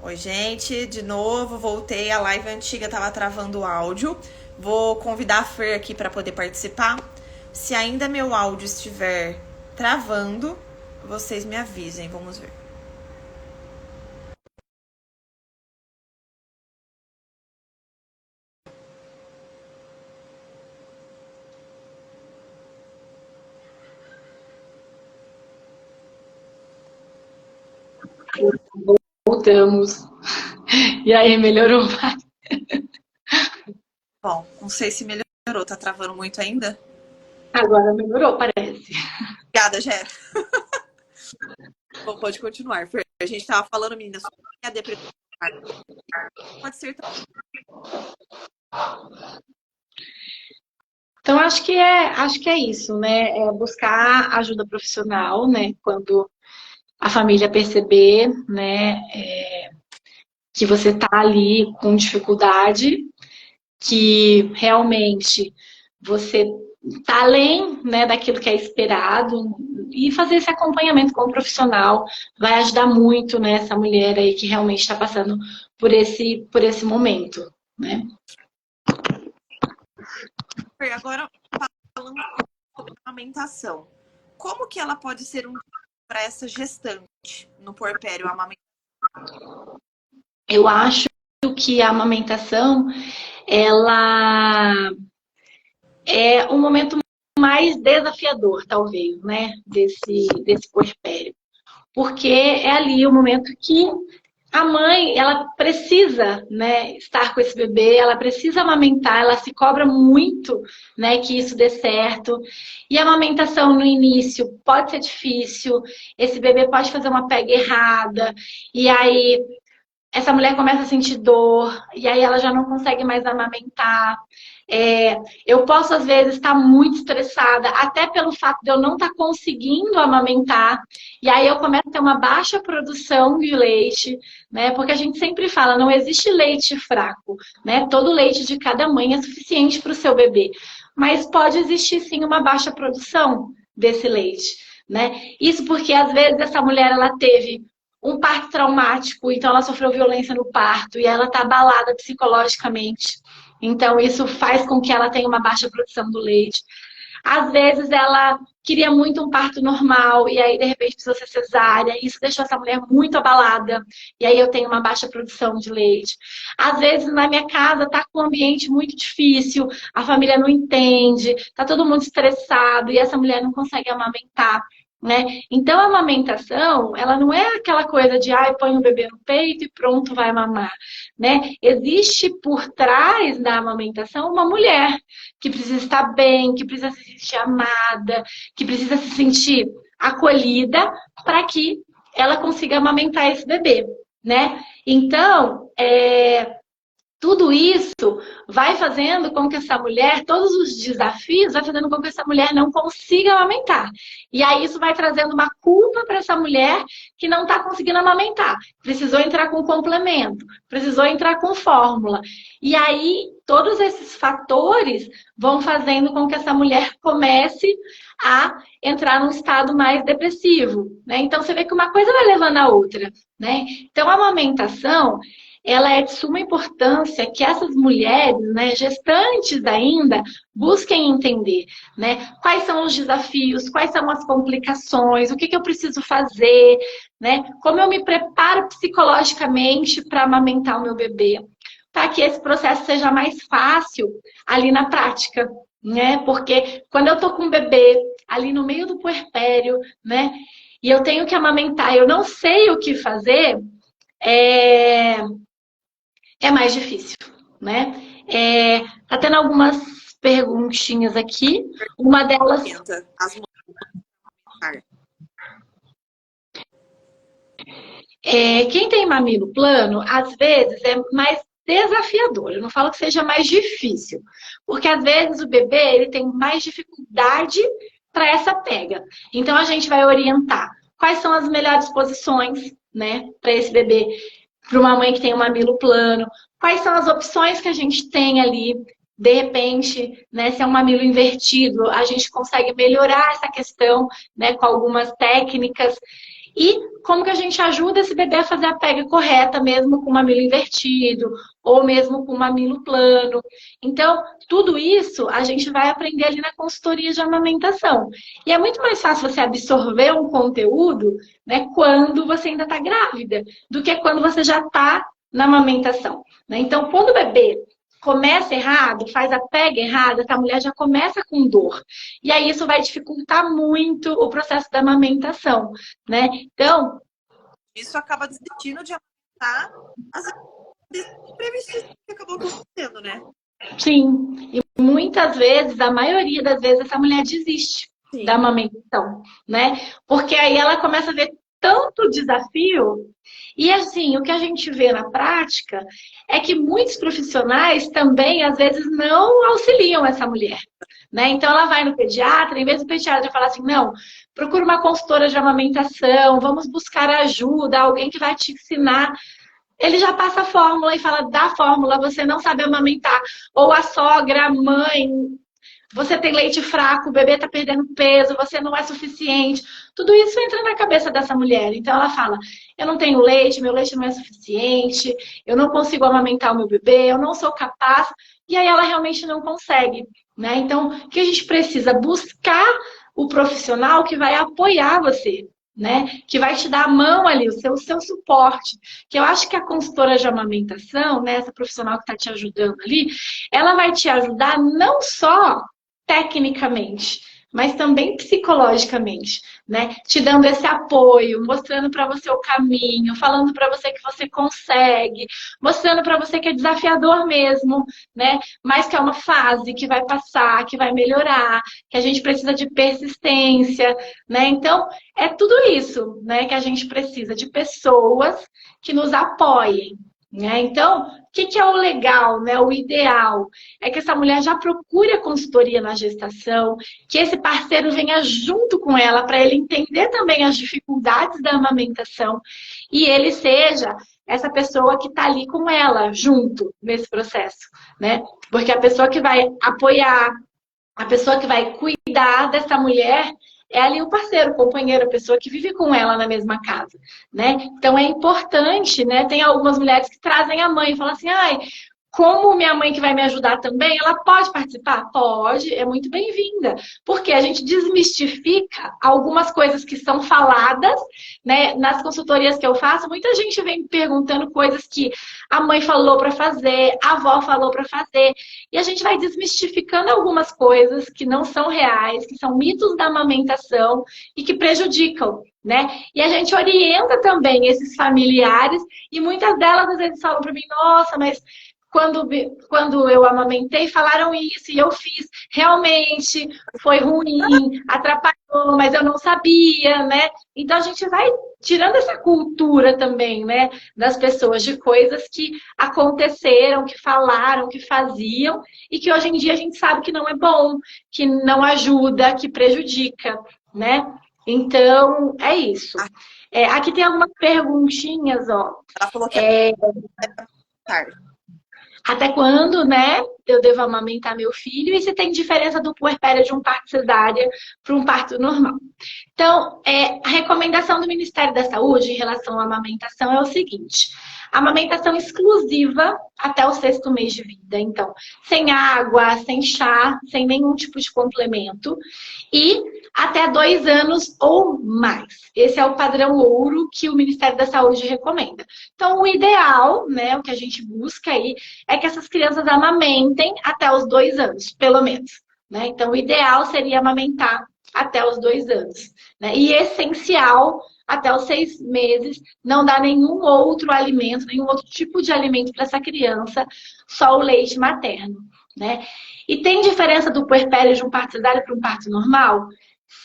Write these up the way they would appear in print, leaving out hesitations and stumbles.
Oi, gente, de novo, voltei. A live antiga tava travando o áudio. Vou convidar a Fer aqui para poder participar. Se ainda meu áudio estiver travando, vocês me avisem, vamos ver. Voltamos. E aí, melhorou? Bom, não sei se melhorou, tá travando muito ainda? Agora melhorou, parece. Obrigada, Jé. Bom, pode continuar, Fer. A gente tava falando, menina, sobre a depressão. Pode ser também. Então, acho que é isso, né? É buscar ajuda profissional, né? Quando a família perceber, né, que você está ali com dificuldade, que realmente você está além, né, daquilo que é esperado, e fazer esse acompanhamento com o profissional vai ajudar muito, né, essa mulher aí que realmente está passando por esse momento, né? Fer, agora falando sobre a amamentação. Como que ela pode ser um para essa gestante no puerpério, a amamentação? Eu acho que a amamentação, ela é um momento mais desafiador, talvez, né, desse puerpério. Porque é ali o momento que a mãe, ela precisa, né, estar com esse bebê, ela precisa amamentar, ela se cobra muito, né, que isso dê certo. E a amamentação no início pode ser difícil, esse bebê pode fazer uma pega errada, e aí essa mulher começa a sentir dor, e aí ela já não consegue mais amamentar. Eu posso, às vezes, estar muito estressada, até pelo fato de eu não estar conseguindo amamentar, e aí eu começo a ter uma baixa produção de leite, né? Porque a gente sempre fala, não existe leite fraco, né? Todo leite de cada mãe é suficiente para o seu bebê. Mas pode existir, sim, uma baixa produção desse leite, né? Isso porque, às vezes, essa mulher, ela teve um parto traumático, então ela sofreu violência no parto e ela está abalada psicologicamente. Então isso faz com que ela tenha uma baixa produção do leite. Às vezes ela queria muito um parto normal e aí de repente precisou ser cesárea. Isso deixou essa mulher muito abalada e aí eu tenho uma baixa produção de leite. Às vezes na minha casa tá com um ambiente muito difícil, a família não entende, tá todo mundo estressado e essa mulher não consegue amamentar. Né? Então a amamentação, ela não é aquela coisa de põe o bebê no peito e pronto, vai mamar, né? Existe por trás da amamentação uma mulher que precisa estar bem, que precisa se sentir amada, que precisa se sentir acolhida para que ela consiga amamentar esse bebê, né? Então, tudo isso vai fazendo com que essa mulher, todos os desafios, vai fazendo com que essa mulher não consiga amamentar. E aí isso vai trazendo uma culpa para essa mulher que não está conseguindo amamentar. Precisou entrar com complemento, precisou entrar com fórmula. E aí todos esses fatores vão fazendo com que essa mulher comece a entrar num estado mais depressivo, né? Então você vê que uma coisa vai levando a outra, né? Então a amamentação, ela é de suma importância que essas mulheres, né, gestantes ainda, busquem entender, né, quais são os desafios, quais são as complicações, o que eu preciso fazer, né, como eu me preparo psicologicamente para amamentar o meu bebê, para que esse processo seja mais fácil ali na prática, né, porque quando eu tô com um bebê ali no meio do puerpério, né, e eu tenho que amamentar, eu não sei o que fazer, é, é mais difícil, né? Tá tendo algumas perguntinhas aqui. Uma delas As mulheres. quem tem mamilo plano, às vezes é mais desafiador. Eu não falo que seja mais difícil, porque às vezes o bebê ele tem mais dificuldade para essa pega. Então a gente vai orientar quais são as melhores posições, né, para esse bebê, para uma mãe que tem um mamilo plano, quais são as opções que a gente tem ali. De repente, né, se é um mamilo invertido, a gente consegue melhorar essa questão, né, com algumas técnicas. E como que a gente ajuda esse bebê a fazer a pega correta, mesmo com o mamilo invertido, ou mesmo com o mamilo plano. Então, tudo isso a gente vai aprender ali na consultoria de amamentação. E é muito mais fácil você absorver um conteúdo, né, quando você ainda está grávida, do que quando você já está na amamentação, né? Então, quando o bebê começa errado, faz a pega errada, essa mulher já começa com dor. E aí isso vai dificultar muito o processo da amamentação, né? Então, Isso acaba desistindo de amamentar as imprevistos que acabou acontecendo, né? sim, e muitas vezes, a maioria das vezes, essa mulher desiste da Sim. amamentação, né? Porque aí ela começa a ver tanto desafio. E assim, o que a gente vê na prática é que muitos profissionais também, às vezes, não auxiliam essa mulher, né? Então ela vai no pediatra, em vez do pediatra falar assim, não, procura uma consultora de amamentação, vamos buscar ajuda, alguém que vai te ensinar. Ele já passa a fórmula e fala da fórmula, você não sabe amamentar. Ou a sogra, a mãe, você tem leite fraco, o bebê está perdendo peso, você não é suficiente. Tudo isso entra na cabeça dessa mulher. Então ela fala: eu não tenho leite, meu leite não é suficiente, eu não consigo amamentar o meu bebê, eu não sou capaz. E aí ela realmente não consegue, né? Então, o que a gente precisa? Buscar o profissional que vai apoiar você, né? Que vai te dar a mão ali, o seu suporte. Que eu acho que a consultora de amamentação, né, essa profissional que está te ajudando ali, ela vai te ajudar não só tecnicamente, mas também psicologicamente, né? Te dando esse apoio, mostrando para você o caminho, falando para você que você consegue, mostrando para você que é desafiador mesmo, né? Mas que é uma fase que vai passar, que vai melhorar, que a gente precisa de persistência, né? Então, é tudo isso, né, que a gente precisa de pessoas que nos apoiem, né? Então, o que é o legal, né? O ideal é que essa mulher já procure a consultoria na gestação, que esse parceiro venha junto com ela para ele entender também as dificuldades da amamentação e ele seja essa pessoa que está ali com ela, junto nesse processo, né? Porque a pessoa que vai apoiar, a pessoa que vai cuidar dessa mulher é ali o parceiro, o companheiro, a pessoa que vive com ela na mesma casa, né? Então é importante, né? Tem algumas mulheres que trazem a mãe e falam assim, ai, como minha mãe que vai me ajudar também, ela pode participar? Pode, é muito bem-vinda. Porque a gente desmistifica algumas coisas que são faladas, né? Nas consultorias que eu faço, muita gente vem me perguntando coisas que a mãe falou para fazer, a avó falou para fazer. E a gente vai desmistificando algumas coisas que não são reais, que são mitos da amamentação e que prejudicam, né? E a gente orienta também esses familiares e muitas delas às vezes falam para mim, nossa, mas quando eu amamentei, falaram isso e eu fiz. Realmente foi ruim, atrapalhou, mas eu não sabia, né? Então a gente vai tirando essa cultura também, né? Das pessoas, de coisas que aconteceram, que falaram, que faziam, e que hoje em dia a gente sabe que não é bom, que não ajuda, que prejudica, né? Então, é isso. Aqui tem algumas perguntinhas, ó. Ela falou que é tarde. Até quando, né, eu devo amamentar meu filho? E se tem diferença do puerpério de um parto cesárea para um parto normal? Então, a recomendação do Ministério da Saúde em relação à amamentação é o seguinte: amamentação exclusiva até o 6º mês de vida. Então, sem água, sem chá, sem nenhum tipo de complemento. E até 2 anos ou mais. Esse é o padrão ouro que o Ministério da Saúde recomenda. Então, o ideal, né, o que a gente busca aí, é que essas crianças amamentem até os 2 anos, pelo menos, né? Então, o ideal seria amamentar até os 2 anos, né? E essencial, até os 6 meses, não dar nenhum outro alimento, nenhum outro tipo de alimento para essa criança, só o leite materno, né? E tem diferença do puerpério de um parto cesáreo para um parto normal?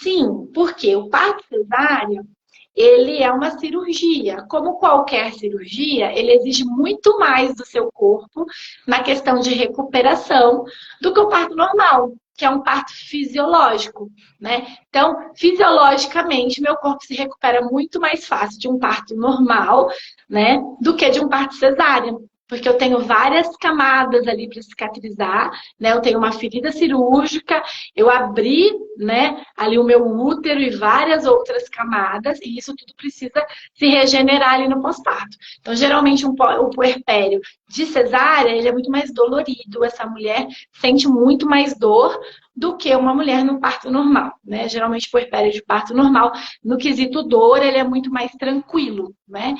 Sim, porque o parto cesáreo, ele é uma cirurgia. Como qualquer cirurgia, ele exige muito mais do seu corpo na questão de recuperação do que o parto normal, que é um parto fisiológico, né? Então, fisiologicamente, meu corpo se recupera muito mais fácil de um parto normal, né, do que de um parto cesáreo. porque eu tenho várias camadas ali para cicatrizar, né? Eu tenho uma ferida cirúrgica, eu abri, né, ali o meu útero e várias outras camadas, e isso tudo precisa se regenerar ali no pós-parto. Então, geralmente, o puerpério de cesárea, ele é muito mais dolorido, essa mulher sente muito mais dor do que uma mulher no parto normal, né? Geralmente, o puerpério de parto normal, no quesito dor, ele é muito mais tranquilo, né?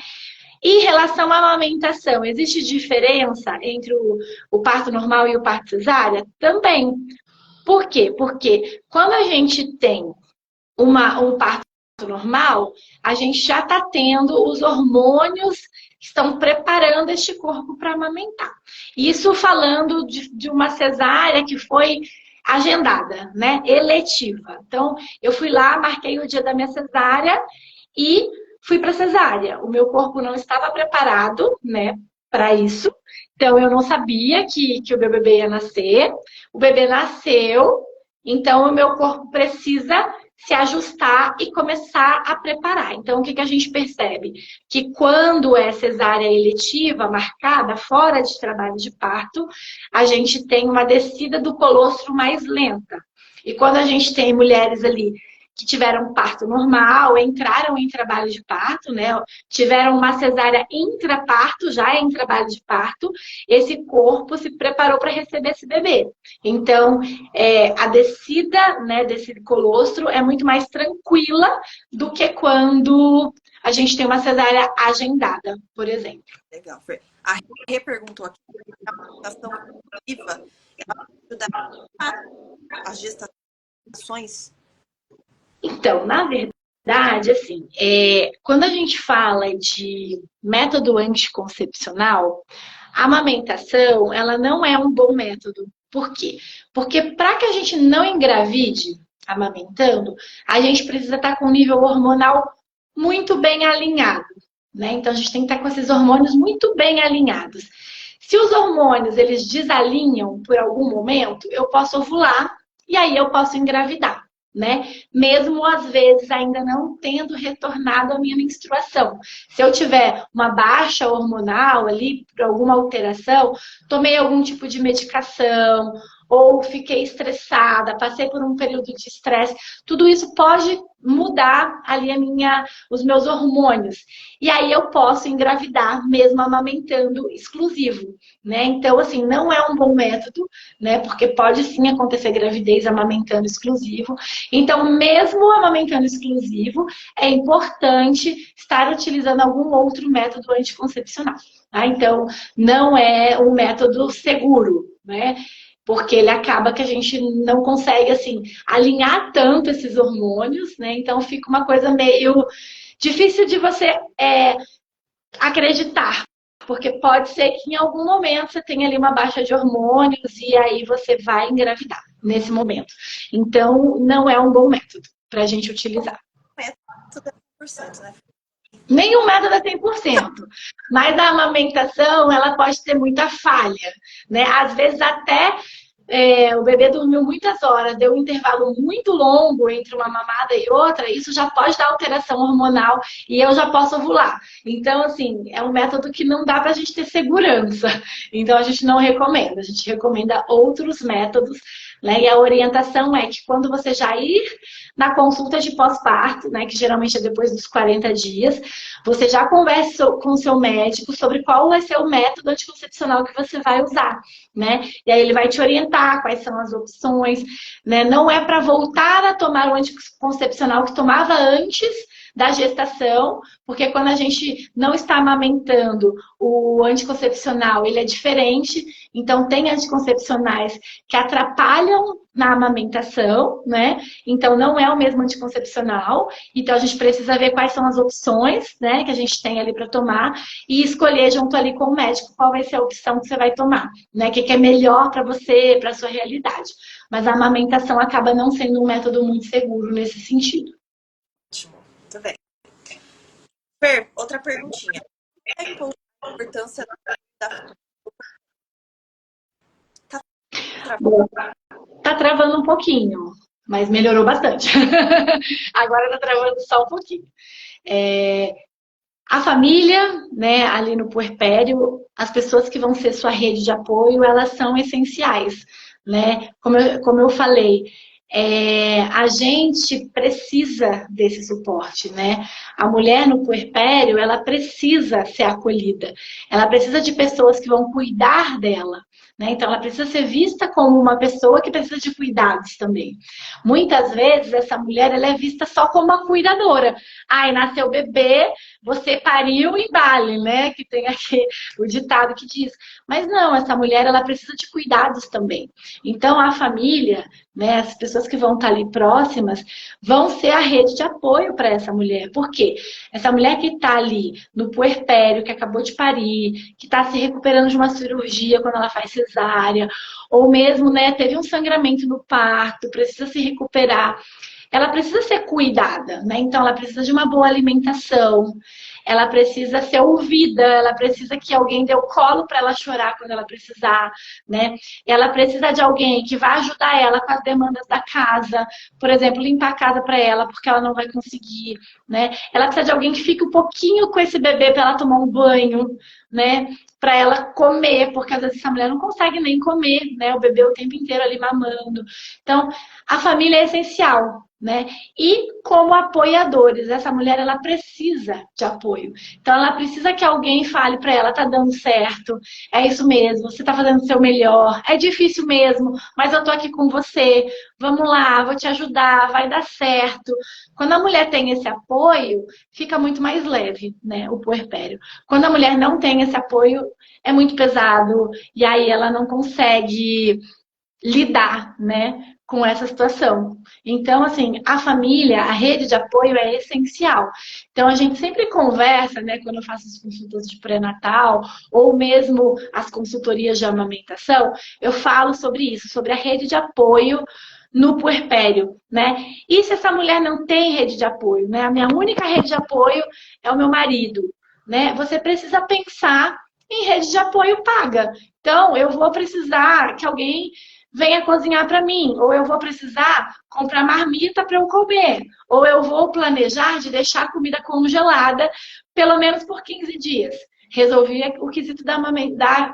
E em relação à amamentação, existe diferença entre o parto normal e o parto cesárea? Também. Por quê? Porque quando a gente tem um parto normal, a gente já está tendo os hormônios que estão preparando este corpo para amamentar. Isso falando de uma cesárea que foi agendada, né? Eletiva. Então, eu fui lá, marquei o dia da minha cesárea e fui para cesárea. O meu corpo não estava preparado, né, para isso. Então, eu não sabia que o meu bebê ia nascer. O bebê nasceu, então o meu corpo precisa se ajustar e começar a preparar. Então, o que a gente percebe? Que quando é cesárea eletiva, marcada, fora de trabalho de parto, a gente tem uma descida do colostro mais lenta. E quando a gente tem mulheres ali que tiveram parto normal, entraram em trabalho de parto, né? Tiveram uma cesárea intraparto, já em trabalho de parto, esse corpo se preparou para receber esse bebê. Então, a descida, né, desse colostro é muito mais tranquila do que quando a gente tem uma cesárea agendada, por exemplo. Legal, Fer. A Rê perguntou aqui, a amamentação ativa, ela ajuda as gestações? Então, na verdade, assim, quando a gente fala de método anticoncepcional, a amamentação, ela não é um bom método. Por quê? Porque para que a gente não engravide amamentando, a gente precisa estar com o nível hormonal muito bem alinhado, né? Então, a gente tem que estar com esses hormônios muito bem alinhados. Se os hormônios, eles desalinham por algum momento, eu posso ovular e aí eu posso engravidar, né? Mesmo às vezes ainda não tendo retornado a minha menstruação. Se eu tiver uma baixa hormonal ali, por alguma alteração, tomei algum tipo de medicação, ou fiquei estressada, passei por um período de estresse, tudo isso pode mudar ali os meus hormônios. E aí eu posso engravidar mesmo amamentando exclusivo, né? Então, assim, não é um bom método, né? Porque pode sim acontecer gravidez amamentando exclusivo. Então, mesmo amamentando exclusivo, é importante estar utilizando algum outro método anticoncepcional. Tá? Então, não é um método seguro, né? Porque ele acaba que a gente não consegue, assim, alinhar tanto esses hormônios, né? Então, fica uma coisa meio difícil de você acreditar. Porque pode ser que em algum momento você tenha ali uma baixa de hormônios e aí você vai engravidar nesse momento. Então, não é um bom método para a gente utilizar. Método é 100%, né? Nenhum método é 100%, mas a amamentação, ela pode ter muita falha, né? Às vezes até o bebê dormiu muitas horas, deu um intervalo muito longo entre uma mamada e outra, isso já pode dar alteração hormonal e eu já posso ovular. Então, assim, é um método que não dá pra gente ter segurança. Então, a gente não recomenda. A gente recomenda outros métodos, né? E a orientação é que quando você já ir na consulta de pós-parto, né, que geralmente é depois dos 40 dias, você já conversa com o seu médico sobre qual vai ser o método anticoncepcional que você vai usar, né? E aí ele vai te orientar quais são as opções, né? Não é para voltar a tomar o anticoncepcional que tomava antes da gestação, porque quando a gente não está amamentando, o anticoncepcional, ele é diferente, então tem anticoncepcionais que atrapalham na amamentação, né? Então não é o mesmo anticoncepcional, então a gente precisa ver quais são as opções, né, que a gente tem ali para tomar e escolher junto ali com o médico qual vai ser a opção que você vai tomar, né? O que é melhor para você, para sua realidade. Mas a amamentação acaba não sendo um método muito seguro nesse sentido. Ótimo, muito bem. Fer, outra perguntinha. Qual é a importância da... Tá travando um pouquinho, mas melhorou bastante. Agora tá travando só um pouquinho. A família, né, ali no puerpério, as pessoas que vão ser sua rede de apoio, elas são essenciais, né? Como eu falei, a gente precisa desse suporte, né? A mulher no puerpério, ela precisa ser acolhida, ela precisa de pessoas que vão cuidar dela, né? Então, ela precisa ser vista como uma pessoa que precisa de cuidados também. Muitas vezes, essa mulher, ela é vista só como uma cuidadora. Ai, nasceu bebê, você pariu e vale, né? Que tem aqui o ditado que diz. Mas não, essa mulher, ela precisa de cuidados também. Então, a família, né, as pessoas que vão estar ali próximas, vão ser a rede de apoio para essa mulher. Por quê? Essa mulher que está ali no puerpério, que acabou de parir, que está se recuperando de uma cirurgia quando ela faz cesárea, ou mesmo, né, teve um sangramento no parto, precisa se recuperar, ela precisa ser cuidada, né? Então, ela precisa de uma boa alimentação, ela precisa ser ouvida, ela precisa que alguém dê o colo para ela chorar quando ela precisar, né? Ela precisa de alguém que vai ajudar ela com as demandas da casa, por exemplo, limpar a casa para ela, porque ela não vai conseguir, né? Ela precisa de alguém que fique um pouquinho com esse bebê para ela tomar um banho, né? Para ela comer, porque às vezes essa mulher não consegue nem comer, né? O bebê o tempo inteiro ali mamando. Então, a família é essencial, né? E como apoiadores, essa mulher ela precisa de apoio. Então ela precisa que alguém fale para ela, tá dando certo, é isso mesmo, você tá fazendo o seu melhor, é difícil mesmo, mas eu tô aqui com você, vamos lá, vou te ajudar, vai dar certo. Quando a mulher tem esse apoio, fica muito mais leve, né, o puerpério. Quando a mulher não tem esse apoio, é muito pesado, e aí ela não consegue lidar, né, com essa situação. Então, assim, a família, a rede de apoio é essencial. Então, a gente sempre conversa, né, quando eu faço as consultas de pré-natal, ou mesmo as consultorias de amamentação, eu falo sobre isso, sobre a rede de apoio no puerpério, né? E se essa mulher não tem rede de apoio, né? A minha única rede de apoio é o meu marido, né? Você precisa pensar em rede de apoio paga. Então, eu vou precisar que alguém venha cozinhar para mim, ou eu vou precisar comprar marmita para eu comer, ou eu vou planejar de deixar a comida congelada pelo menos por 15 dias. Resolvi o quesito da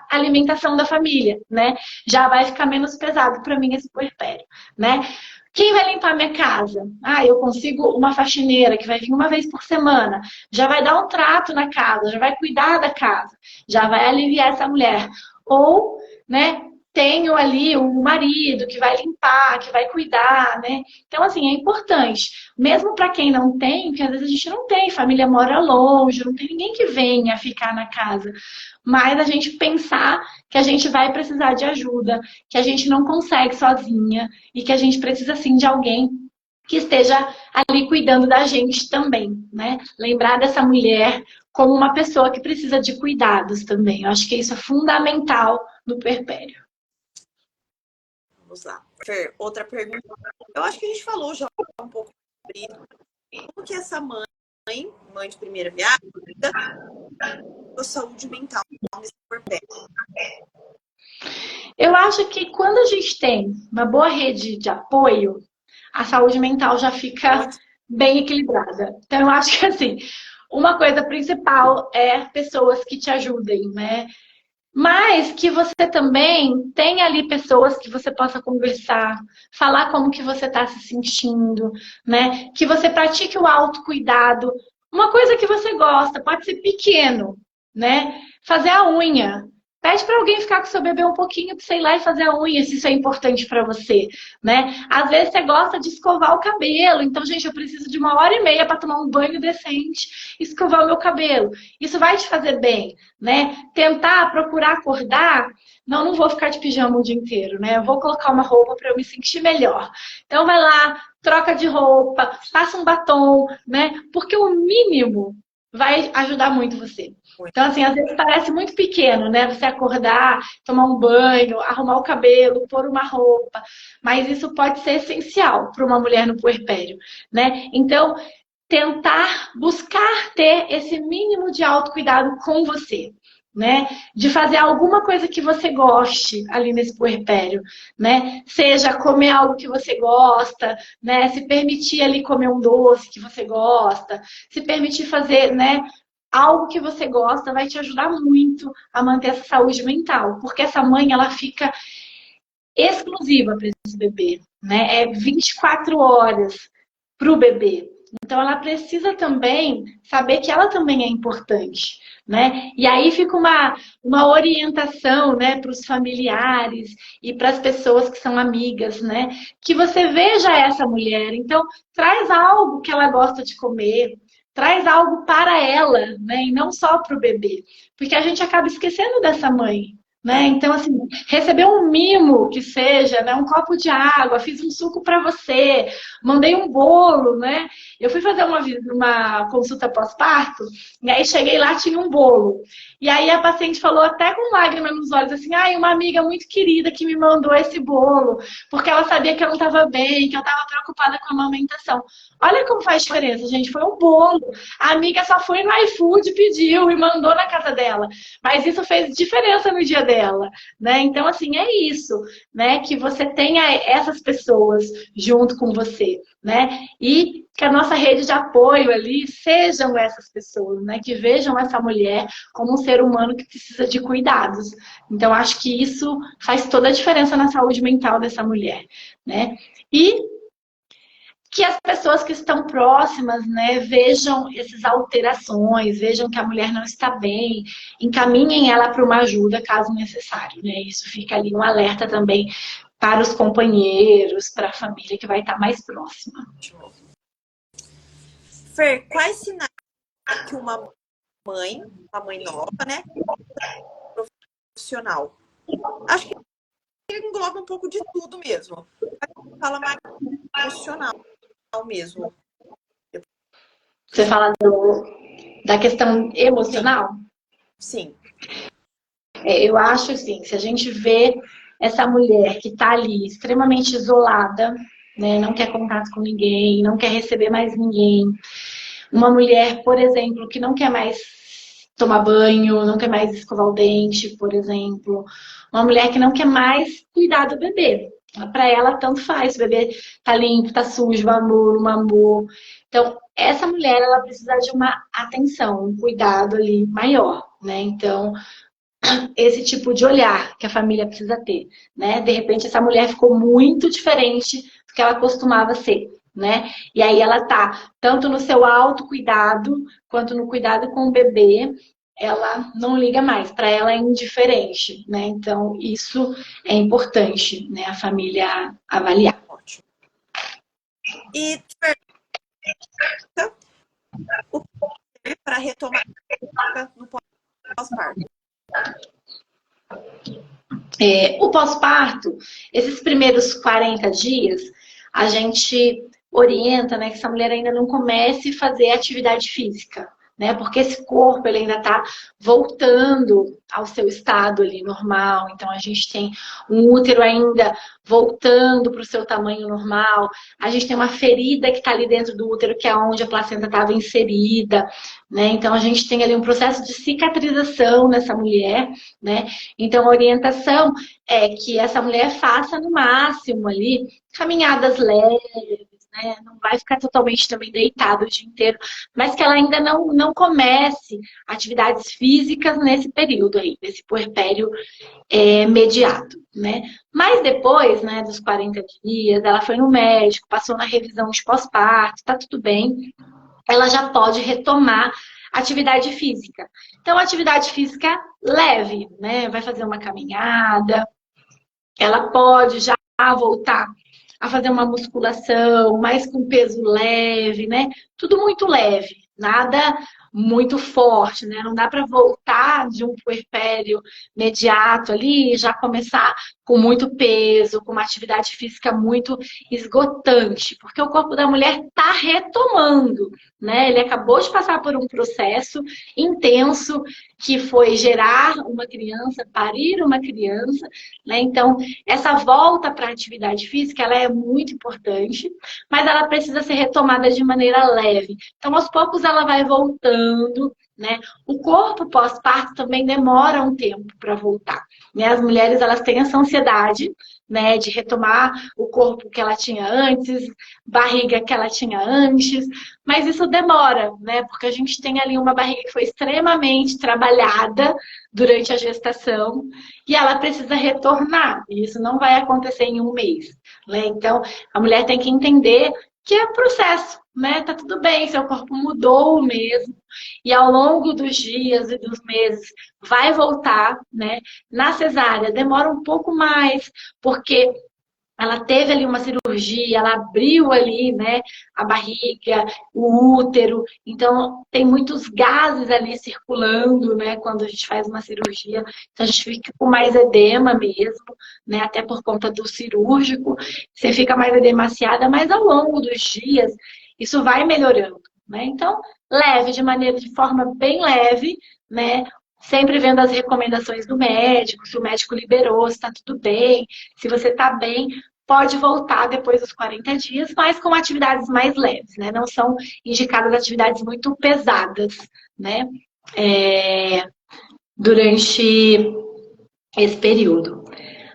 alimentação da família, né? Já vai ficar menos pesado para mim esse puerpério, né? Quem vai limpar minha casa? Ah, eu consigo uma faxineira que vai vir uma vez por semana. Já vai dar um trato na casa, já vai cuidar da casa, já vai aliviar essa mulher. Ou, né, tenho ali um marido que vai limpar, que vai cuidar, né? Então, assim, é importante. Mesmo para quem não tem, porque às vezes a gente não tem, família mora longe, não tem ninguém que venha ficar na casa. Mas a gente pensar que a gente vai precisar de ajuda, que a gente não consegue sozinha e que a gente precisa, sim, de alguém que esteja ali cuidando da gente também, né? Lembrar dessa mulher como uma pessoa que precisa de cuidados também. Eu acho que isso é fundamental no puerpério. Vamos lá. Fer, outra pergunta. Eu acho que a gente falou já um pouco sobre como que essa mãe de primeira viagem, a saúde mental nesse puerpério. Eu acho que quando a gente tem uma boa rede de apoio, a saúde mental já fica bem equilibrada. Então, eu acho que, assim, uma coisa principal é pessoas que te ajudem, né? Mas que você também tenha ali pessoas que você possa conversar, falar como que você está se sentindo, né? Que você pratique o autocuidado. Uma coisa que você gosta, pode ser pequeno, né? Fazer a unha. Pede para alguém ficar com seu bebê um pouquinho para você ir lá e fazer a unha, se isso é importante para você, né? Às vezes você gosta de escovar o cabelo, então, gente, eu preciso de 1h30 para tomar um banho decente, escovar o meu cabelo. Isso vai te fazer bem, né? Tentar, procurar acordar, não vou ficar de pijama o dia inteiro, né? Eu vou colocar uma roupa para eu me sentir melhor. Então, vai lá, troca de roupa, passa um batom, né? Porque o mínimo vai ajudar muito você. Então, assim, às vezes parece muito pequeno, né? Você acordar, tomar um banho, arrumar o cabelo, pôr uma roupa. Mas isso pode ser essencial para uma mulher no puerpério, né? Então, tentar buscar ter esse mínimo de autocuidado com você, né? De fazer alguma coisa que você goste ali nesse puerpério, né? Seja comer algo que você gosta, né? Se permitir ali comer um doce que você gosta, se permitir fazer, né? algo que você gosta vai te ajudar muito a manter essa saúde mental, porque essa mãe, ela fica exclusiva para esse bebê, né? É 24 horas para o bebê. Então, ela precisa também saber que ela também é importante, né? E aí fica uma orientação, né, para os familiares e para as pessoas que são amigas, né? Que você veja essa mulher. Então, traz algo que ela gosta de comer, traz algo para ela, né? E não só para o bebê. Porque a gente acaba esquecendo dessa mãe, né? Então, assim, receber um mimo que seja, né? Um copo de água, fiz um suco para você, mandei um bolo, né? Eu fui fazer uma consulta pós-parto, e aí cheguei lá, tinha um bolo. E aí a paciente falou até com lágrimas nos olhos, assim, ai, uma amiga muito querida que me mandou esse bolo, porque ela sabia que eu não estava bem, que eu estava preocupada com a amamentação. Olha como faz diferença, gente. Foi um bolo. A amiga só foi no iFood, pediu e mandou na casa dela. Mas isso fez diferença no dia dela, né? Então, assim, é isso, né? Que você tenha essas pessoas junto com você, né? E que a nossa rede de apoio ali sejam essas pessoas, né? Que vejam essa mulher como um ser humano que precisa de cuidados. Então, acho que isso faz toda a diferença na saúde mental dessa mulher, né? E que as pessoas que estão próximas, né, vejam essas alterações, vejam que a mulher não está bem, encaminhem ela para uma ajuda caso necessário, né? Isso fica ali um alerta também para os companheiros, para a família que vai estar mais próxima. Fer, quais sinais que uma mãe nova, né, profissional? Acho que engloba um pouco de tudo mesmo. Fala mais emocional mesmo. Você fala da questão emocional? Sim. Eu acho assim, se a gente vê essa mulher que está ali extremamente isolada, né, não quer contato com ninguém, não quer receber mais ninguém. Uma mulher, por exemplo, que não quer mais tomar banho, não quer mais escovar o dente, por exemplo. Uma mulher que não quer mais cuidar do bebê. Para ela, tanto faz. O bebê tá limpo, tá sujo, mamou, não mamou. Então, essa mulher, ela precisa de uma atenção, um cuidado ali maior, né? Então, esse tipo de olhar que a família precisa ter, né? De repente, essa mulher ficou muito diferente do que ela costumava ser, né? E aí ela tá tanto no seu autocuidado quanto no cuidado com o bebê, ela não liga mais, para ela é indiferente, né? Então, isso é importante, né? A família avaliar. Ótimo. E o que para retomar no pós-parto? O pós-parto, esses primeiros 40 dias, a gente orienta, né, que essa mulher ainda não comece a fazer atividade física, né? Porque esse corpo ele ainda está voltando ao seu estado ali normal. Então a gente tem um útero ainda voltando para o seu tamanho normal. A gente tem uma ferida que está ali dentro do útero, que é onde a placenta estava inserida, né? Então a gente tem ali um processo de cicatrização nessa mulher, né? Então a orientação é que essa mulher faça no máximo ali caminhadas leves, né? Não vai ficar totalmente também deitada o dia inteiro, mas que ela ainda não comece atividades físicas nesse período aí, nesse puerpério imediato, né? Mas depois, né, dos 40 dias, ela foi no médico, passou na revisão de pós-parto, tá tudo bem, ela já pode retomar atividade física. Então, atividade física leve, né? Vai fazer uma caminhada, ela pode já voltar a fazer uma musculação, mais com peso leve, né? Tudo muito leve, nada muito forte, né? Não dá para voltar de um puerpério imediato ali e já começar com muito peso, com uma atividade física muito esgotante, porque o corpo da mulher está retomando, né? Ele acabou de passar por um processo intenso que foi gerar uma criança, parir uma criança, né? Então, essa volta para a atividade física, ela é muito importante, mas ela precisa ser retomada de maneira leve. Então, aos poucos ela vai voltando, né? O corpo pós-parto também demora um tempo para voltar, né? As mulheres, elas têm essa ansiedade, né, de retomar o corpo que ela tinha antes, barriga que ela tinha antes, mas isso demora, né, porque a gente tem ali uma barriga que foi extremamente trabalhada durante a gestação e ela precisa retornar, e isso não vai acontecer em um mês, né, então a mulher tem que entender que é processo, né, tá tudo bem, seu corpo mudou mesmo, e ao longo dos dias e dos meses vai voltar, né? Na cesárea demora um pouco mais, porque ela teve ali uma cirurgia, ela abriu ali, né, a barriga, o útero, então tem muitos gases ali circulando, né, quando a gente faz uma cirurgia, então a gente fica com mais edema mesmo, né, até por conta do cirúrgico, você fica mais edemaciada, mas ao longo dos dias isso vai melhorando, né, então leve, de forma bem leve, né, sempre vendo as recomendações do médico, se o médico liberou, se está tudo bem, se você está bem, pode voltar depois dos 40 dias, mas com atividades mais leves, né? Não são indicadas atividades muito pesadas, né? Durante esse período.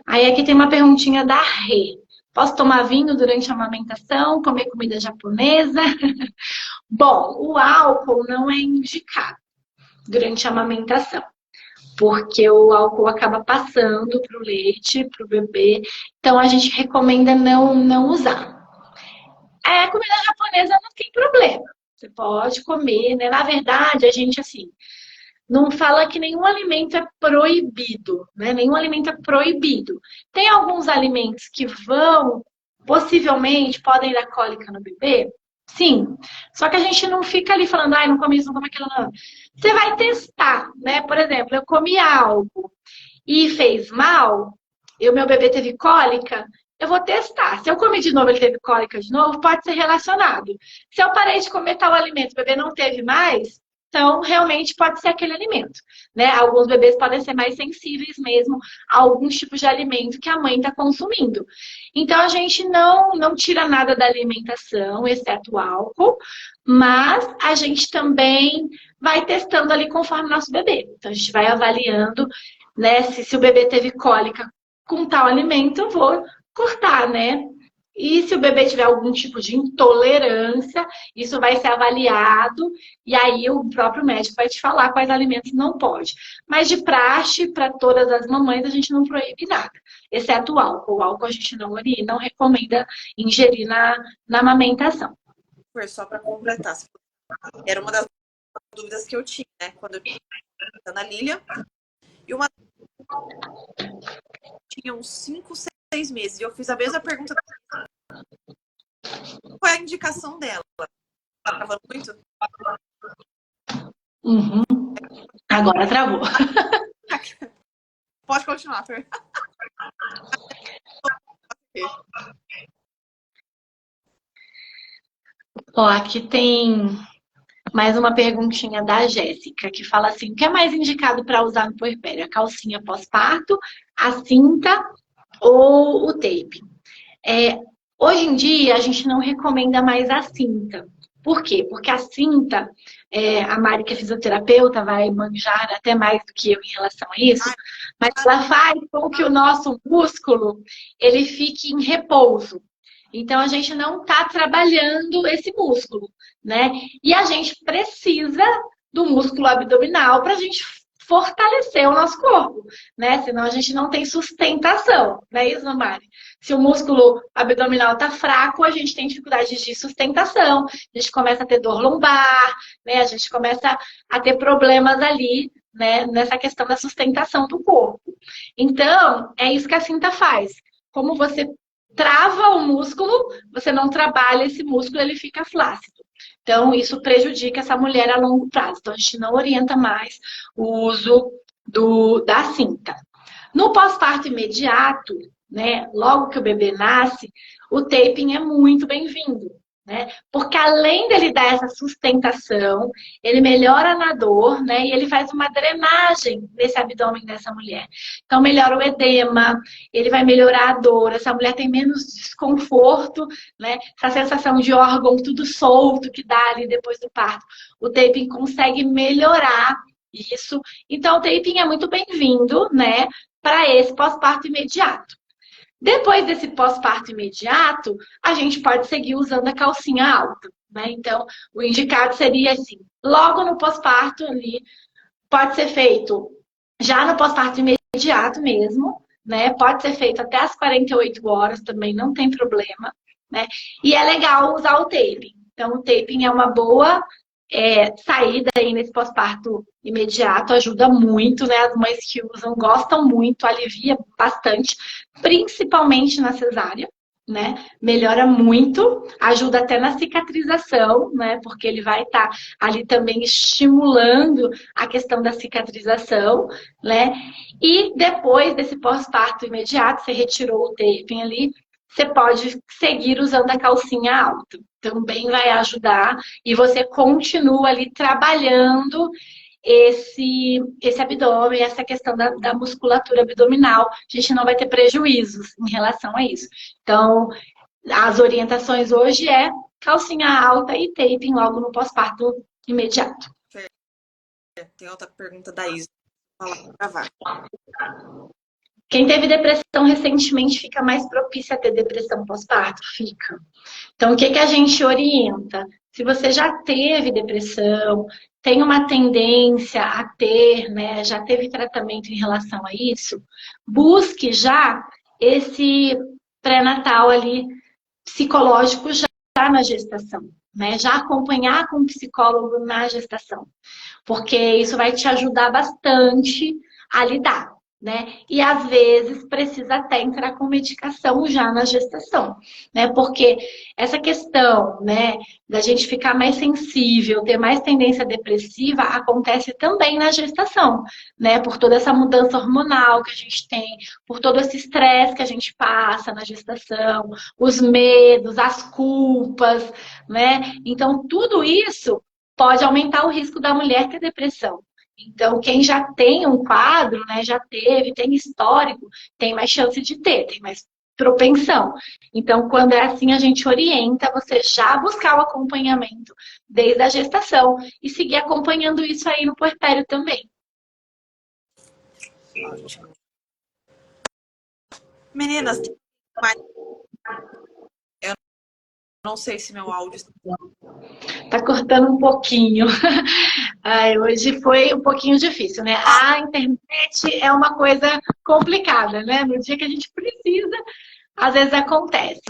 Aí aqui tem uma perguntinha da Rê. Posso tomar vinho durante a amamentação? Comer comida japonesa? Bom, o álcool não é indicado durante a amamentação, porque o álcool acaba passando para o leite, para o bebê, então a gente recomenda não usar. A comida japonesa não tem problema, você pode comer, né? Na verdade, a gente, assim, não fala que nenhum alimento é proibido, né? Nenhum alimento é proibido. Tem alguns alimentos que possivelmente, podem dar cólica no bebê, sim. Só que a gente não fica ali falando, ai, não come isso, não come aquilo, não. Você vai testar, né? Por exemplo, eu comi algo e fez mal, e o meu bebê teve cólica, eu vou testar. Se eu comer de novo, ele teve cólica de novo, pode ser relacionado. Se eu parei de comer tal alimento, o bebê não teve mais, então realmente pode ser aquele alimento, né? Alguns bebês podem ser mais sensíveis mesmo a alguns tipos de alimento que a mãe está consumindo. Então a gente não tira nada da alimentação, exceto o álcool, mas a gente também vai testando ali conforme o nosso bebê. Então a gente vai avaliando, né, se o bebê teve cólica com tal alimento, eu vou cortar, né? E se o bebê tiver algum tipo de intolerância, isso vai ser avaliado e aí o próprio médico vai te falar quais alimentos não pode. Mas de praxe, para todas as mamães, a gente não proíbe nada, exceto o álcool. O álcool a gente não recomenda ingerir na amamentação. Só para completar, era uma das dúvidas que eu tinha, né? Quando eu tinha a Lilia, e uma tinha uns 5, 6 meses, e eu fiz a mesma pergunta. Qual é a indicação dela? Tá travando muito? Uhum. Agora travou. Pode continuar, Fer. Ó, aqui tem mais uma perguntinha da Jéssica, que fala assim, o que é mais indicado para usar no puerpério? A calcinha pós-parto, a cinta ou o tape? Hoje em dia, a gente não recomenda mais a cinta. Por quê? Porque a cinta, a Mari, que é fisioterapeuta, vai manjar até mais do que eu em relação a isso, mas ela faz com que o nosso músculo ele fique em repouso. Então, a gente não está trabalhando esse músculo, né? E a gente precisa do músculo abdominal para a gente fortalecer o nosso corpo, né? Senão a gente não tem sustentação, não é isso, Mari? Se o músculo abdominal está fraco, a gente tem dificuldade de sustentação, a gente começa a ter dor lombar, né? A gente começa a ter problemas ali, né? Nessa questão da sustentação do corpo. Então, é isso que a cinta faz. Como você trava o músculo, você não trabalha esse músculo, ele fica flácido. Então, isso prejudica essa mulher a longo prazo. Então, a gente não orienta mais o uso da cinta. No pós-parto imediato, né, logo que o bebê nasce, o taping é muito bem-vindo, né? Porque além dele dar essa sustentação, ele melhora na dor, né? E ele faz uma drenagem desse abdômen dessa mulher. Então, melhora o edema, ele vai melhorar a dor, essa mulher tem menos desconforto, né? Essa sensação de órgão tudo solto que dá ali depois do parto. O taping consegue melhorar isso. Então, o taping é muito bem-vindo, né? Para esse pós-parto imediato. Depois desse pós-parto imediato, a gente pode seguir usando a calcinha alta, né? Então, o indicado seria assim, logo no pós-parto ali, pode ser feito já no pós-parto imediato mesmo, né? Pode ser feito até as 48 horas também, não tem problema, né? E é legal usar o taping. Então, o taping é uma boa saída aí nesse pós-parto imediato, ajuda muito, né? As mães que usam gostam muito, alivia bastante, principalmente na cesárea. Né? Melhora muito, ajuda até na cicatrização, né? Porque ele vai estar ali também estimulando a questão da cicatrização, né? E depois desse pós-parto imediato, você retirou o taping ali, você pode seguir usando a calcinha alta. Também vai ajudar e você continua ali trabalhando esse abdômen, essa questão da musculatura abdominal. A gente não vai ter prejuízos em relação a isso. Então, as orientações hoje é calcinha alta e taping logo no pós-parto imediato. Tem outra pergunta da Isa. Gravar. Quem teve depressão recentemente fica mais propícia a ter depressão pós-parto? Fica. Então, o que a gente orienta? Se você já teve depressão, tem uma tendência a ter, né, já teve tratamento em relação a isso, busque já esse pré-natal ali psicológico já na gestação, né? Já acompanhar com o psicólogo na gestação, porque isso vai te ajudar bastante a lidar, né? E às vezes precisa até entrar com medicação já na gestação, né? Porque essa questão, né, da gente ficar mais sensível, ter mais tendência depressiva, acontece também na gestação, né? Por toda essa mudança hormonal que a gente tem, por todo esse estresse que a gente passa na gestação, os medos, as culpas, né? Então, tudo isso pode aumentar o risco da mulher ter depressão. Então, quem já tem um quadro, né, já teve, tem histórico, tem mais chance de ter, tem mais propensão. Então, quando é assim, a gente orienta você já buscar o acompanhamento desde a gestação e seguir acompanhando isso aí no puerpério também. Meninas, eu não sei se meu áudio tá cortando um pouquinho. Ai, hoje foi um pouquinho difícil, né? A internet é uma coisa complicada, né? No dia que a gente precisa, às vezes acontece.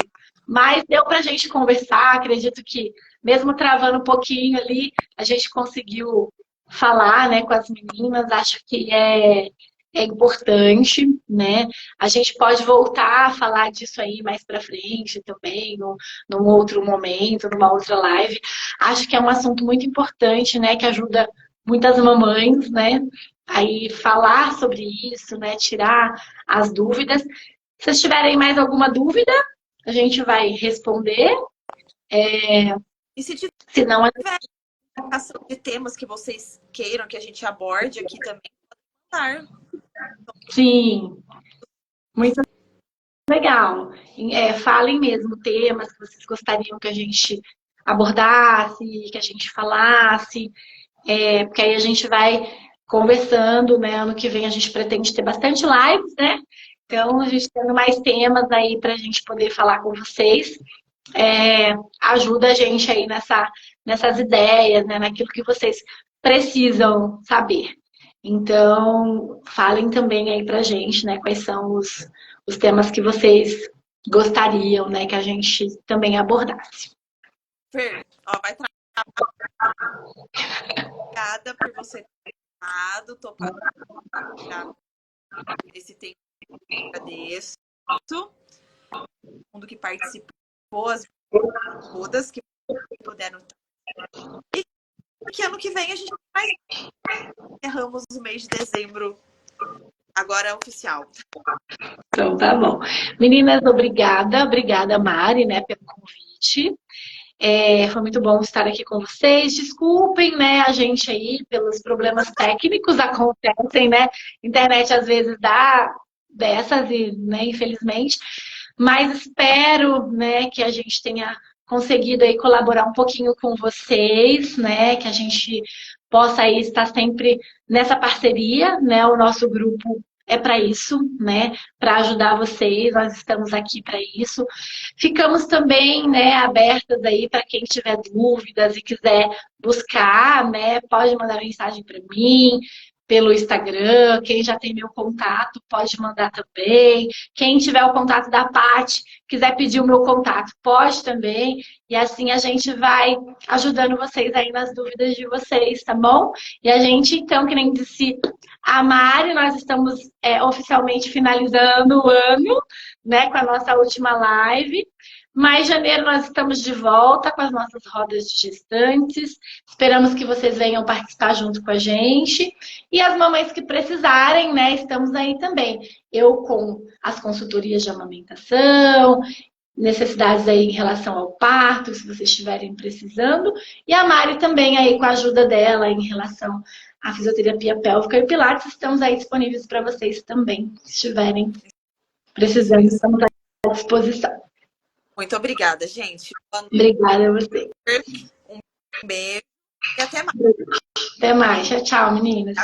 Mas deu pra gente conversar, acredito que mesmo travando um pouquinho ali, a gente conseguiu falar, né, com as meninas. Acho que é importante, né? A gente pode voltar a falar disso aí mais pra frente também, num outro momento, numa outra live. Acho que é um assunto muito importante, né? Que ajuda muitas mamães, né? Aí falar sobre isso, né? Tirar as dúvidas. Se vocês tiverem mais alguma dúvida, a gente vai responder. E se tiver Se não, indicação de temas que vocês queiram que a gente aborde aqui também, pode mandar. sim, muito legal. Falem mesmo temas que vocês gostariam que a gente abordasse, que a gente falasse, porque aí a gente vai conversando, né? Ano que vem a gente pretende ter bastante lives, né? Então, a gente tendo mais temas aí para a gente poder falar com vocês, ajuda a gente aí nessas ideias, né? Naquilo que vocês precisam saber. Então, falem também aí pra gente, né? Quais são os temas que vocês gostariam, né? Que a gente também abordasse. Fer, vai obrigada por você ter topado esse tempo. Agradeço. Todo mundo que participou, todas que puderam. E que ano que vem a gente vai encerramos o mês de dezembro. Agora é oficial. Então, tá bom. Meninas, obrigada. Obrigada, Mari, né, pelo convite. Foi muito bom estar aqui com vocês. Desculpem, né, a gente aí pelos problemas técnicos acontecem, né? Internet às vezes dá dessas e, né, infelizmente. Mas espero, né, que a gente tenha conseguido aí colaborar um pouquinho com vocês, né? Que a gente possa aí estar sempre nessa parceria, né? O nosso grupo é para isso, né? Para ajudar vocês, nós estamos aqui para isso. Ficamos também, né, abertas aí para quem tiver dúvidas e quiser buscar, né? Pode mandar mensagem para mim pelo Instagram. Quem já tem meu contato pode mandar também. Quem tiver o contato da Paty, quiser pedir o meu contato, pode também. E assim a gente vai ajudando vocês aí nas dúvidas de vocês, tá bom? E a gente, então, que nem disse a Mari, nós estamos oficialmente finalizando o ano, né, com a nossa última live. Mas em janeiro nós estamos de volta com as nossas rodas de gestantes. Esperamos que vocês venham participar junto com a gente. E as mamães que precisarem, né, estamos aí também. Eu com as consultorias de amamentação, necessidades aí em relação ao parto, se vocês estiverem precisando. E a Mari também aí com a ajuda dela em relação à fisioterapia pélvica e pilates. Estamos aí disponíveis para vocês também, se estiverem precisando. Estamos à disposição. Muito obrigada, gente. Obrigada a você. Um beijo e até mais. Até mais. Tchau, tchau, meninas.